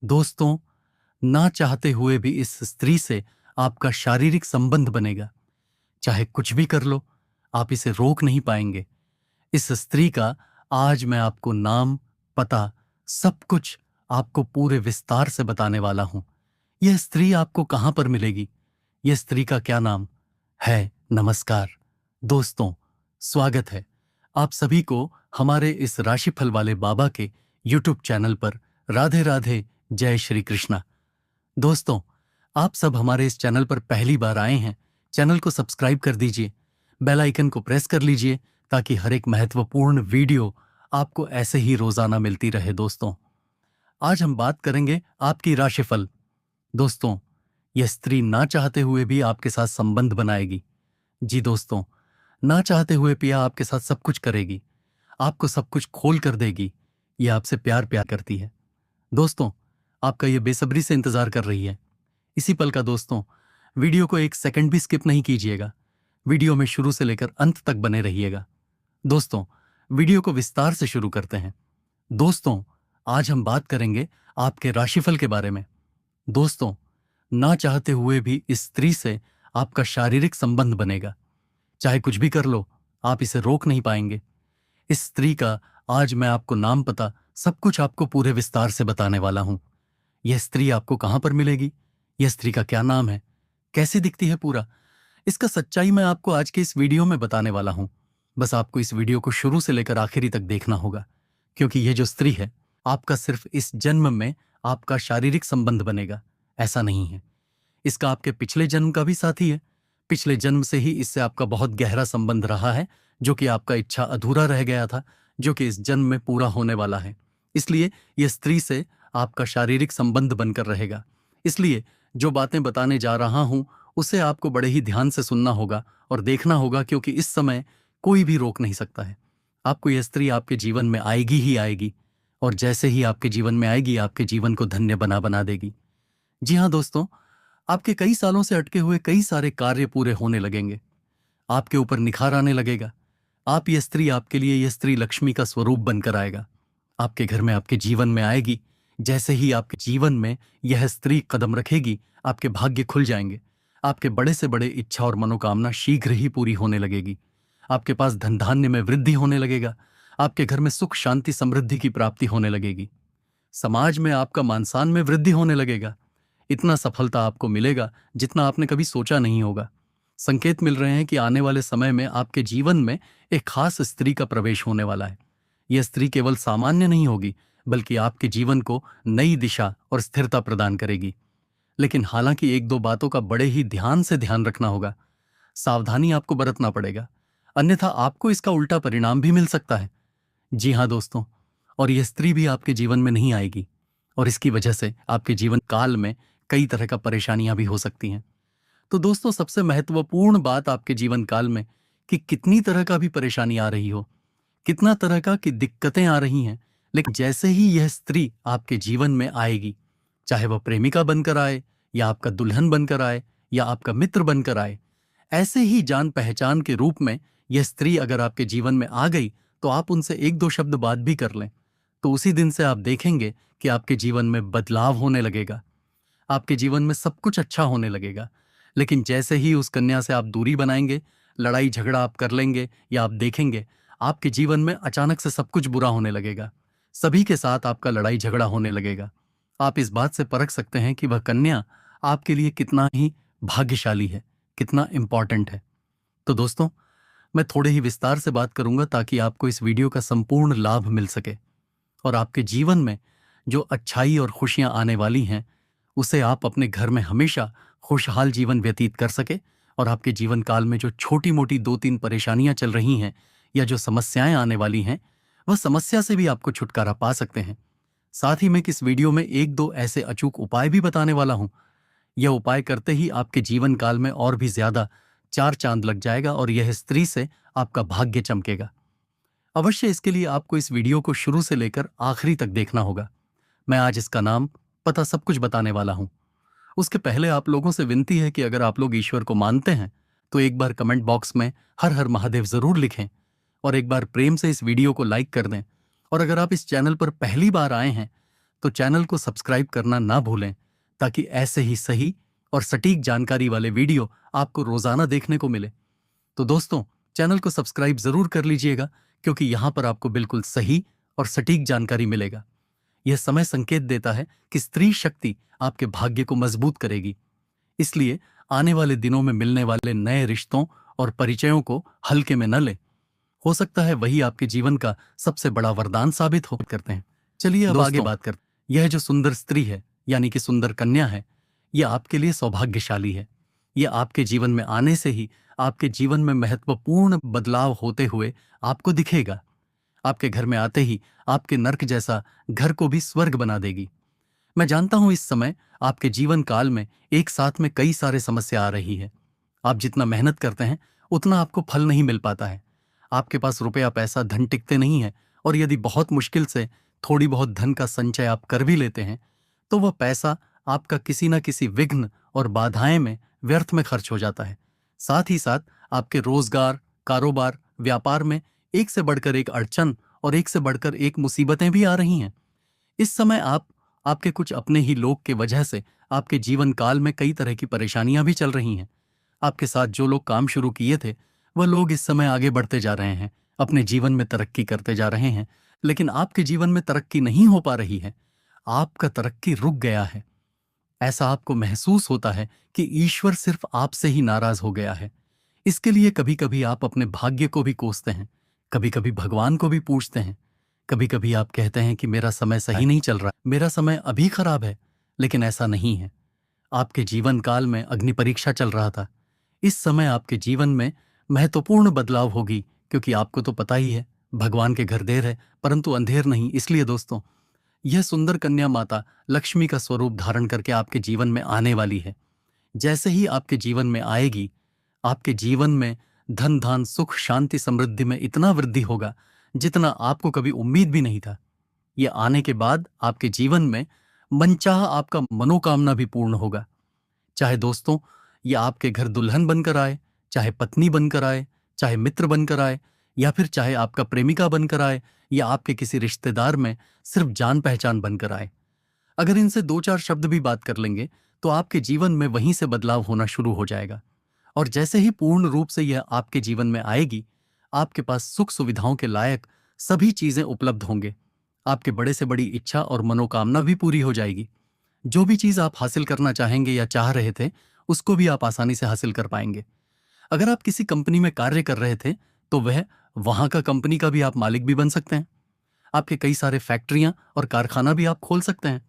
दोस्तों, ना चाहते हुए भी इस स्त्री से आपका शारीरिक संबंध बनेगा। चाहे कुछ भी कर लो, आप इसे रोक नहीं पाएंगे। इस स्त्री का आज मैं आपको नाम, पता, सब कुछ आपको पूरे विस्तार से बताने वाला हूं। यह स्त्री आपको कहां पर मिलेगी? यह स्त्री का क्या नाम है? नमस्कार दोस्तों, स्वागत है आप सभी को हमारे इस राशिफल वाले बाबा के यूट्यूब चैनल पर। राधे राधे, जय श्री कृष्णा। दोस्तों, आप सब हमारे इस चैनल पर पहली बार आए हैं, चैनल को सब्सक्राइब कर दीजिए, बेल आइकन को प्रेस कर लीजिए ताकि हर एक महत्वपूर्ण वीडियो आपको ऐसे ही रोजाना मिलती रहे। दोस्तों, आज हम बात करेंगे आपकी राशिफल। दोस्तों, यह स्त्री ना चाहते हुए भी आपके साथ संबंध बनाएगी। जी दोस्तों, ना चाहते हुए पिया आपके साथ सब कुछ करेगी, आपको सब कुछ खोल कर देगी। यह आपसे प्यार प्यार करती है। दोस्तों, आपका यह बेसब्री से इंतजार कर रही है, इसी पल का। दोस्तों, वीडियो को एक सेकंड भी स्किप नहीं कीजिएगा, वीडियो में शुरू से लेकर अंत तक बने रहिएगा। दोस्तों, वीडियो को विस्तार से शुरू करते हैं। दोस्तों, आज हम बात करेंगे आपके राशिफल के बारे में। दोस्तों, ना चाहते हुए भी इस स्त्री से आपका शारीरिक संबंध बनेगा। चाहे कुछ भी कर लो, आप इसे रोक नहीं पाएंगे। इस स्त्री का आज मैं आपको नाम, पता, सब कुछ आपको पूरे विस्तार से बताने वाला हूं। यह स्त्री आपको कहां पर मिलेगी? यह स्त्री का क्या नाम है? कैसी दिखती है? पूरा इसका सच्चाई मैं आपको आज के इस वीडियो में बताने वाला हूं। बस आपको इस वीडियो को शुरू से लेकर आखिरी तक देखना होगा, क्योंकि यह जो स्त्री है, आपका सिर्फ इस जन्म में आपका शारीरिक संबंध बनेगा, ऐसा नहीं है। इसका आपके पिछले जन्म का भी साथी है। पिछले जन्म से ही इससे आपका बहुत गहरा संबंध रहा है, जो कि आपका इच्छा अधूरा रह गया था, जो कि इस जन्म में पूरा होने वाला है। इसलिए यह स्त्री से आपका शारीरिक संबंध बनकर रहेगा। इसलिए जो बातें बताने जा रहा हूं, उसे आपको बड़े ही ध्यान से सुनना होगा और देखना होगा, क्योंकि इस समय कोई भी रोक नहीं सकता है। आपको यह स्त्री आपके जीवन में आएगी ही आएगी, और जैसे ही आपके जीवन में आएगी, आपके जीवन को धन्य बना बना देगी। जी हाँ दोस्तों, आपके कई सालों से अटके हुए कई सारे कार्य पूरे होने लगेंगे, आपके ऊपर निखार आने लगेगा। आप यह स्त्री, आपके लिए यह स्त्री लक्ष्मी का स्वरूप बनकर आएगा, आपके घर में, आपके जीवन में आएगी। जैसे ही आपके जीवन में यह स्त्री कदम रखेगी, आपके भाग्य खुल जाएंगे। आपके बड़े से बड़े इच्छा और मनोकामना शीघ्र ही पूरी होने लगेगी। आपके पास धन धान्य में वृद्धि होने लगेगा। आपके घर में सुख, शांति, समृद्धि की प्राप्ति होने लगेगी। समाज में आपका मान सम्मान में वृद्धि होने लगेगा। इतना सफलता आपको मिलेगा जितना आपने कभी सोचा नहीं होगा। संकेत मिल रहे हैं कि आने वाले समय में आपके जीवन में एक खास स्त्री का प्रवेश होने वाला है। यह स्त्री केवल सामान्य नहीं होगी, बल्कि आपके जीवन को नई दिशा और स्थिरता प्रदान करेगी। लेकिन हालांकि एक दो बातों का बड़े ही ध्यान से ध्यान रखना होगा, सावधानी आपको बरतना पड़ेगा, अन्यथा आपको इसका उल्टा परिणाम भी मिल सकता है। जी हाँ दोस्तों, और यह स्त्री भी आपके जीवन में नहीं आएगी, और इसकी वजह से आपके जीवन काल में कई तरह का परेशानियां भी हो सकती हैं। तो दोस्तों, सबसे महत्वपूर्ण बात आपके जीवन काल में कि कितनी तरह का भी परेशानी आ रही हो, कितना तरह का कि दिक्कतें आ रही हैं, लेकिन जैसे ही यह स्त्री आपके जीवन में आएगी, चाहे वह प्रेमिका बनकर आए, या आपका दुल्हन बनकर आए, या आपका मित्र बनकर आए, ऐसे ही जान पहचान के रूप में यह स्त्री अगर आपके जीवन में आ गई, तो आप उनसे एक दो शब्द बात भी कर लें, तो उसी दिन से आप देखेंगे कि आपके जीवन में बदलाव होने लगेगा, आपके जीवन में सब कुछ अच्छा होने लगेगा। लेकिन जैसे ही उस कन्या से आप दूरी बनाएंगे, लड़ाई झगड़ा आप कर लेंगे, या आप देखेंगे आपके जीवन में अचानक से सब कुछ बुरा होने लगेगा, सभी के साथ आपका लड़ाई झगड़ा होने लगेगा। आप इस बात से परख सकते हैं कि वह कन्या आपके लिए कितना ही भाग्यशाली है, कितना इंपॉर्टेंट है। तो दोस्तों, मैं थोड़े ही विस्तार से बात करूंगा ताकि आपको इस वीडियो का संपूर्ण लाभ मिल सके, और आपके जीवन में जो अच्छाई और खुशियां आने वाली हैं, उसे आप अपने घर में हमेशा खुशहाल जीवन व्यतीत कर सके, और आपके जीवन काल में जो छोटी मोटी दो तीन परेशानियां चल रही हैं, या जो समस्याएं आने वाली हैं, वह समस्या से भी आपको छुटकारा पा सकते हैं। साथ ही मैं इस वीडियो में एक दो ऐसे अचूक उपाय भी बताने वाला हूं। यह उपाय करते ही आपके जीवन काल में और भी ज्यादा चार चांद लग जाएगा, और यह स्त्री से आपका भाग्य चमकेगा। अवश्य इसके लिए आपको इस वीडियो को शुरू से लेकर आखिरी तक देखना होगा। मैं आज इसका नाम, पता, सब कुछ बताने वाला हूं। उसके पहले आप लोगों से विनती है कि अगर आप लोग ईश्वर को मानते हैं, तो एक बार कमेंट बॉक्स में हर हर महादेव जरूर लिखें, और एक बार प्रेम से इस वीडियो को लाइक कर दें। और अगर आप इस चैनल पर पहली बार आए हैं, तो चैनल को सब्सक्राइब करना ना भूलें, ताकि ऐसे ही सही और सटीक जानकारी वाले वीडियो आपको रोजाना देखने को मिले। तो दोस्तों, चैनल को सब्सक्राइब जरूर कर लीजिएगा, क्योंकि यहां पर आपको बिल्कुल सही और सटीक जानकारी मिलेगा। यह समय संकेत देता है कि स्त्री शक्ति आपके भाग्य को मजबूत करेगी। इसलिए आने वाले दिनों में मिलने वाले नए रिश्तों और परिचयों को हल्के में न लें। हो सकता है वही आपके जीवन का सबसे बड़ा वरदान साबित हो करते हैं। चलिए अब आगे बात करते हैं। यह जो सुंदर स्त्री है, यानी कि सुंदर कन्या है, यह आपके लिए सौभाग्यशाली है। यह आपके जीवन में आने से ही आपके जीवन में महत्वपूर्ण बदलाव होते हुए आपको दिखेगा। आपके घर में आते ही आपके नर्क जैसा घर को भी स्वर्ग बना देगी। मैं जानता हूं इस समय आपके जीवन काल में एक साथ में कई सारे समस्या आ रही है। आप जितना मेहनत करते हैं उतना आपको फल नहीं मिल पाता है। आपके पास रुपया पैसा धन टिकते नहीं है, और यदि बहुत मुश्किल से थोड़ी बहुत धन का संचय आप कर भी लेते हैं, तो वह पैसा आपका किसी न किसी विघ्न और बाधाएं में व्यर्थ में खर्च हो जाता है। साथ ही साथ आपके रोजगार, कारोबार, व्यापार में एक से बढ़कर एक अड़चन और एक से बढ़कर एक मुसीबतें भी आ रही हैं। इस समय आपके कुछ अपने ही लोग के वजह से आपके जीवन काल में कई तरह की परेशानियां भी चल रही हैं। आपके साथ जो लोग काम शुरू किए थे, वह लोग इस समय आगे बढ़ते जा रहे हैं, अपने जीवन में तरक्की करते जा रहे हैं, लेकिन आपके जीवन में तरक्की नहीं हो पा रही है। आपका तरक्की रुक गया है। ऐसा आपको महसूस होता है कि ईश्वर सिर्फ आपसे ही नाराज हो गया है। इसके लिए कभी कभी आप अपने भाग्य को भी कोसते हैं, कभी कभी भगवान को भी पूछते हैं। कभी कभी आप कहते हैं कि मेरा समय सही नहीं चल रहा, मेरा समय अभी खराब है। लेकिन ऐसा नहीं है। आपके जीवन काल में अग्नि परीक्षा चल रहा था। इस समय आपके जीवन में महत्वपूर्ण बदलाव होगी, क्योंकि आपको तो पता ही है, भगवान के घर देर है परंतु अंधेर नहीं। इसलिए दोस्तों, यह सुंदर कन्या माता लक्ष्मी का स्वरूप धारण करके आपके जीवन में आने वाली है। जैसे ही आपके जीवन में आएगी, आपके जीवन में धन धान सुख शांति समृद्धि में इतना वृद्धि होगा जितना आपको कभी उम्मीद भी नहीं था। यह आने के बाद आपके जीवन में मनचाहा आपका मनोकामना भी पूर्ण होगा। चाहे दोस्तों ये आपके घर दुल्हन बनकर आए, चाहे पत्नी बनकर आए, चाहे मित्र बनकर आए, या फिर चाहे आपका प्रेमिका बनकर आए, या आपके किसी रिश्तेदार में सिर्फ जान पहचान बनकर आए। अगर इनसे दो चार शब्द भी बात कर लेंगे तो आपके जीवन में वहीं से बदलाव होना शुरू हो जाएगा। और जैसे ही पूर्ण रूप से यह आपके जीवन में आएगी, आपके पास सुख सुविधाओं के लायक सभी चीजें उपलब्ध होंगे। आपके बड़े से बड़ी इच्छा और मनोकामना भी पूरी हो जाएगी। जो भी चीज आप हासिल करना चाहेंगे या चाह रहे थे, उसको भी आप आसानी से हासिल कर पाएंगे। अगर आप किसी कंपनी में कार्य कर रहे थे, तो वह वहां का कंपनी का भी आप मालिक भी बन सकते हैं। आपके कई सारे फैक्ट्रियां और कारखाना भी आप खोल सकते हैं।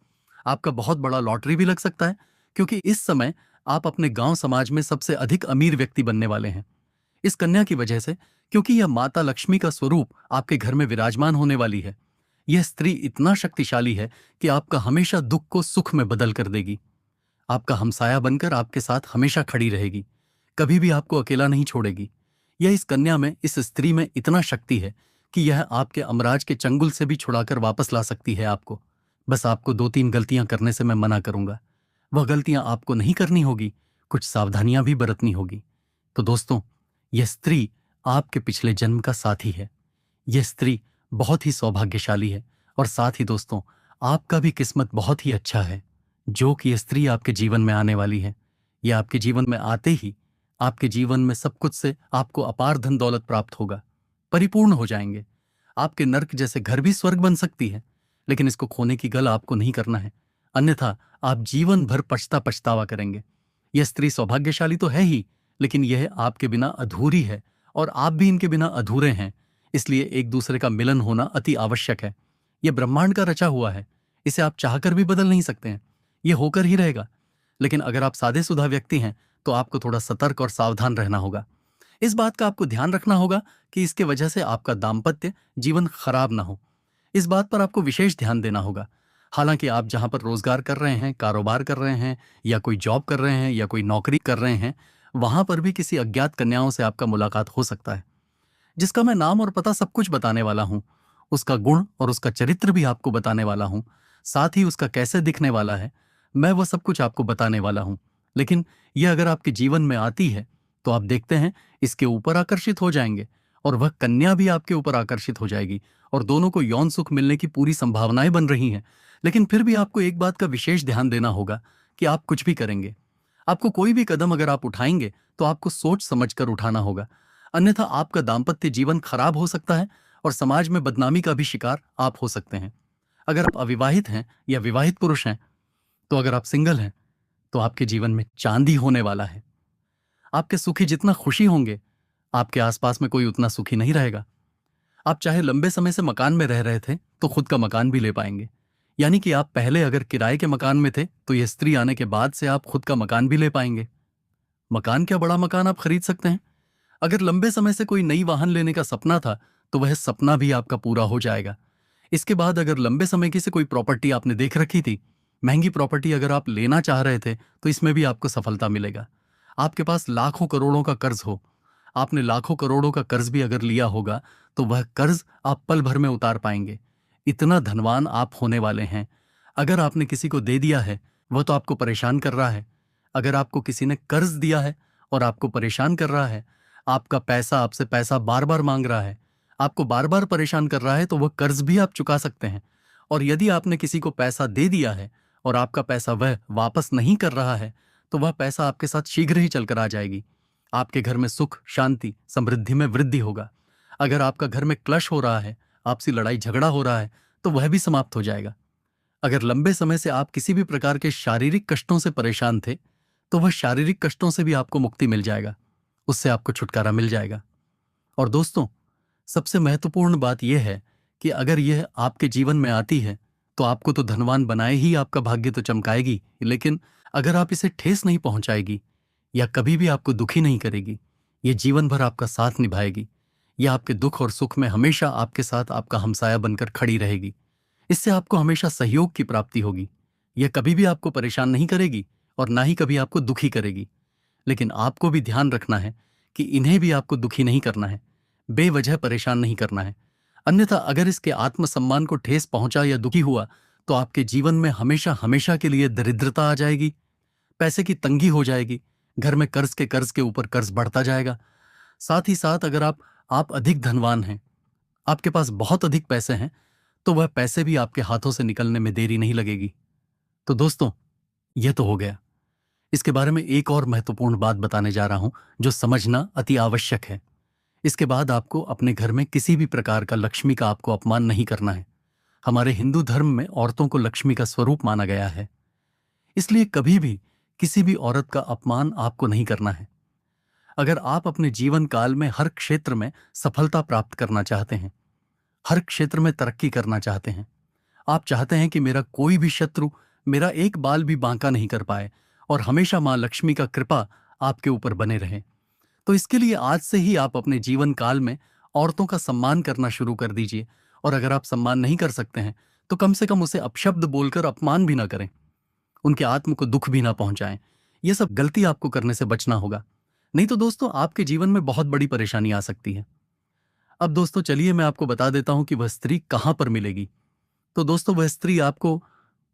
आपका बहुत बड़ा लॉटरी भी लग सकता है, क्योंकि इस समय आप अपने गांव समाज में सबसे अधिक अमीर व्यक्ति बनने वाले हैं इस कन्या की वजह से, क्योंकि यह माता लक्ष्मी का स्वरूप आपके घर में विराजमान होने वाली है। यह स्त्री इतना शक्तिशाली है कि आपका हमेशा दुख को सुख में बदल कर देगी। आपका हमसाया बनकर आपके साथ हमेशा खड़ी रहेगी, कभी भी आपको अकेला नहीं छोड़ेगी। यह इस कन्या में, इस स्त्री में इतना शक्ति है कि यह आपके अमराज के चंगुल से भी छुड़ाकर वापस ला सकती है आपको। बस आपको दो तीन गलतियां करने से मैं मना करूंगा। वह गलतियां आपको नहीं करनी होगी, कुछ सावधानियां भी बरतनी होगी। तो दोस्तों, यह स्त्री आपके पिछले जन्म का साथी है। यह स्त्री बहुत ही सौभाग्यशाली है, और साथ ही दोस्तों, आपका भी किस्मत बहुत ही अच्छा है जो कि यह स्त्री आपके जीवन में आने वाली है। यह आपके जीवन में आते ही आपके जीवन में सब कुछ से आपको अपार धन दौलत प्राप्त होगा, परिपूर्ण हो जाएंगे। आपके नर्क जैसे घर भी स्वर्ग बन सकती है, लेकिन इसको खोने की गल आपको नहीं करना है, अन्यथा आप जीवन भर पछतावा करेंगे। यह स्त्री सौभाग्यशाली तो है ही, लेकिन यह आपके बिना अधूरी है, और आप भी इनके बिना अधूरे हैं। इसलिए एक दूसरे का मिलन होना अति आवश्यक है। यह ब्रह्मांड का रचा हुआ है, इसे आप चाहकर भी बदल नहीं सकते हैं, यह होकर ही रहेगा। लेकिन अगर आप सादेसुधा व्यक्ति हैं तो आपको थोड़ा सतर्क और सावधान रहना होगा। इस बात का आपको ध्यान रखना होगा कि इसके वजह से आपका दाम्पत्य जीवन खराब ना हो। इस बात पर आपको विशेष ध्यान देना होगा। हालांकि आप जहां पर रोजगार कर रहे हैं, कारोबार कर रहे हैं, या कोई जॉब कर रहे हैं, या कोई नौकरी कर रहे हैं, वहां पर भी किसी अज्ञात कन्याओं से आपका मुलाकात हो सकता है, जिसका मैं नाम और पता सब कुछ बताने वाला हूं। उसका गुण और उसका चरित्र भी आपको बताने वाला हूं। साथ ही उसका कैसे दिखने वाला है, मैं वह सब कुछ आपको बताने वाला हूं। लेकिन यह अगर आपके जीवन में आती है तो आप देखते हैं इसके ऊपर आकर्षित हो जाएंगे, और वह कन्या भी आपके ऊपर आकर्षित हो जाएगी, और दोनों को यौन सुख मिलने की पूरी संभावनाएं बन रही हैं। लेकिन फिर भी आपको एक बात का विशेष ध्यान देना होगा कि आप कुछ भी करेंगे, आपको कोई भी कदम अगर आप उठाएंगे तो आपको सोच समझकर उठाना होगा, अन्यथा आपका दाम्पत्य जीवन खराब हो सकता है और समाज में बदनामी का भी शिकार आप हो सकते हैं। अगर आप अविवाहित हैं या विवाहित पुरुष हैं, तो अगर आप सिंगल हैं तो आपके जीवन में चांदी होने वाला है। आपके सुखी जितना खुशी होंगे, आपके आसपास में कोई उतना सुखी नहीं रहेगा। आप चाहे लंबे समय से मकान में रह रहे थे तो खुद का मकान भी ले पाएंगे, यानी कि आप पहले अगर किराए के मकान में थे तो यह स्त्री आने के बाद से आप खुद का मकान भी ले पाएंगे। मकान क्या, बड़ा मकान आप खरीद सकते हैं। अगर लंबे समय से कोई नई वाहन लेने का सपना था तो वह सपना भी आपका पूरा हो जाएगा। इसके बाद अगर लंबे समय की से कोई प्रॉपर्टी आपने देख रखी थी, महंगी प्रॉपर्टी अगर आप लेना चाह रहे थे, तो इसमें भी आपको सफलता मिलेगा। आपके पास लाखों करोड़ों का कर्ज हो, आपने लाखों करोड़ों का कर्ज भी अगर लिया होगा तो वह कर्ज आप पल भर में उतार पाएंगे। इतना धनवान आप होने वाले हैं। अगर आपने किसी को दे दिया है, वह तो आपको परेशान कर रहा है। अगर आपको किसी ने कर्ज दिया है और आपको परेशान कर रहा है, आपका पैसा आपसे पैसा बार बार मांग रहा है, आपको बार बार परेशान कर रहा है, तो वह कर्ज भी आप चुका सकते हैं। और यदि आपने किसी को पैसा दे दिया है और आपका पैसा वह वापस नहीं कर रहा है, तो वह पैसा आपके साथ शीघ्र ही चलकर आ जाएगी। आपके घर में सुख, शांति, समृद्धि में वृद्धि होगा। अगर आपका घर में क्लश हो रहा है, आपसी लड़ाई झगड़ा हो रहा है, तो वह भी समाप्त हो जाएगा। अगर लंबे समय से आप किसी भी प्रकार के शारीरिक कष्टों से परेशान थे, तो वह शारीरिक कष्टों से भी आपको मुक्ति मिल जाएगा, उससे आपको छुटकारा मिल जाएगा। और दोस्तों, सबसे महत्वपूर्ण बात यह है कि अगर यह आपके जीवन में आती है तो आपको तो धनवान बनाए ही आपका भाग्य तो चमकाएगी, लेकिन अगर आप इसे ठेस नहीं पहुंचाएगी या कभी भी आपको दुखी नहीं करेगी, ये जीवन भर आपका साथ निभाएगी, यह आपके दुख और सुख में हमेशा आपके साथ आपका हमसाया बनकर खड़ी रहेगी। इससे आपको हमेशा सहयोग की प्राप्ति होगी। यह कभी भी आपको परेशान नहीं करेगी और ना ही कभी आपको दुखी करेगी। लेकिन आपको भी ध्यान रखना है कि इन्हें भी आपको दुखी नहीं करना है, बेवजह परेशान नहीं करना है। अन्यथा अगर इसके आत्मसम्मान को ठेस पहुंचा या दुखी हुआ तो आपके जीवन में हमेशा हमेशा के लिए दरिद्रता आ जाएगी, पैसे की तंगी हो जाएगी, घर में कर्ज के ऊपर कर्ज बढ़ता जाएगा। साथ ही साथ अगर आप अधिक धनवान हैं, आपके पास बहुत अधिक पैसे हैं, तो वह पैसे भी आपके हाथों से निकलने में देरी नहीं लगेगी। तो दोस्तों, यह तो हो गया। इसके बारे में एक और महत्वपूर्ण बात बताने जा रहा हूं जो समझना अति आवश्यक है। इसके बाद आपको अपने घर में किसी भी प्रकार का लक्ष्मी का आपको अपमान नहीं करना है। हमारे हिंदू धर्म में औरतों को लक्ष्मी का स्वरूप माना गया है, इसलिए कभी भी किसी भी औरत का अपमान आपको नहीं करना है। अगर आप अपने जीवन काल में हर क्षेत्र में सफलता प्राप्त करना चाहते हैं, हर क्षेत्र में तरक्की करना चाहते हैं, आप चाहते हैं कि मेरा कोई भी शत्रु मेरा एक बाल भी बांका नहीं कर पाए और हमेशा मां लक्ष्मी का कृपा आपके ऊपर बने रहे, तो इसके लिए आज से ही आप अपने जीवन काल में औरतों का सम्मान करना शुरू कर दीजिए। और अगर आप सम्मान नहीं कर सकते हैं तो कम से कम उसे अपशब्द बोलकर अपमान भी ना करें, उनके आत्म को दुख भी ना पहुंचाएं। यह सब गलती आपको करने से बचना होगा, नहीं तो दोस्तों आपके जीवन में बहुत बड़ी परेशानी आ सकती है। अब दोस्तों चलिए मैं आपको बता देता हूं कि वह स्त्री कहां पर मिलेगी। तो दोस्तों वह स्त्री आपको,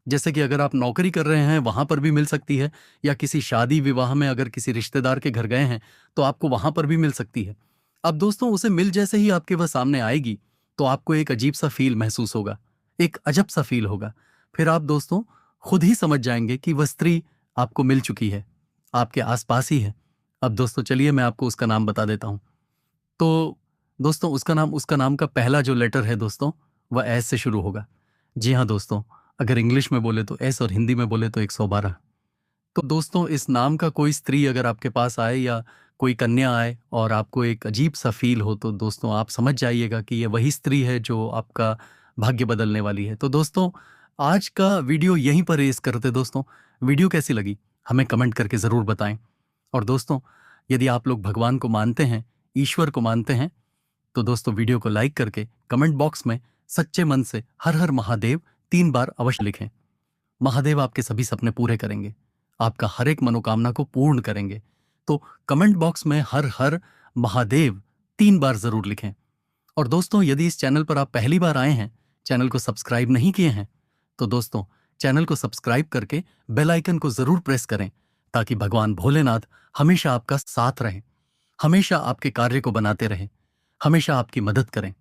जैसे कि अगर आप नौकरी कर रहे हैं वहां पर भी मिल सकती है, या किसी शादी विवाह में अगर किसी रिश्तेदार के घर गए हैं तो आपको वहां पर भी मिल सकती है। अब दोस्तों उसे मिल जैसे ही आपके वह सामने आएगी तो आपको एक अजीब सा फील महसूस होगा, एक अजब सा फील होगा। फिर आप दोस्तों खुद ही समझ जाएंगे कि वह स्त्री आपको मिल चुकी है, आपके आसपास ही है। अब दोस्तों चलिए मैं आपको उसका नाम बता देता हूं। तो दोस्तों उसका नाम का पहला जो लेटर है दोस्तों, वह एस से शुरू होगा। जी हाँ दोस्तों, अगर इंग्लिश में बोले तो एस और हिंदी में बोले तो 112। तो दोस्तों इस नाम का कोई स्त्री अगर आपके पास आए या कोई कन्या आए और आपको एक अजीब सा फील हो, तो दोस्तों आप समझ जाइएगा कि ये वही स्त्री है जो आपका भाग्य बदलने वाली है। तो दोस्तों आज का वीडियो यहीं पर रेस करते। दोस्तों वीडियो कैसी लगी हमें कमेंट करके ज़रूर बताएं। और दोस्तों यदि आप लोग भगवान को मानते हैं, ईश्वर को मानते हैं, तो दोस्तों वीडियो को लाइक करके कमेंट बॉक्स में सच्चे मन से हर हर महादेव 3 बार अवश्य लिखें। महादेव आपके सभी सपने पूरे करेंगे, आपका हर एक मनोकामना को पूर्ण करेंगे। तो कमेंट बॉक्स में हर हर महादेव 3 बार जरूर लिखें। और दोस्तों यदि इस चैनल पर आप पहली बार आए हैं, चैनल को सब्सक्राइब नहीं किए हैं, तो दोस्तों चैनल को सब्सक्राइब करके बेल आइकन को जरूर प्रेस करें, ताकि भगवान भोलेनाथ हमेशा आपका साथ रहें, हमेशा आपके कार्य को बनाते रहें, हमेशा आपकी मदद करें।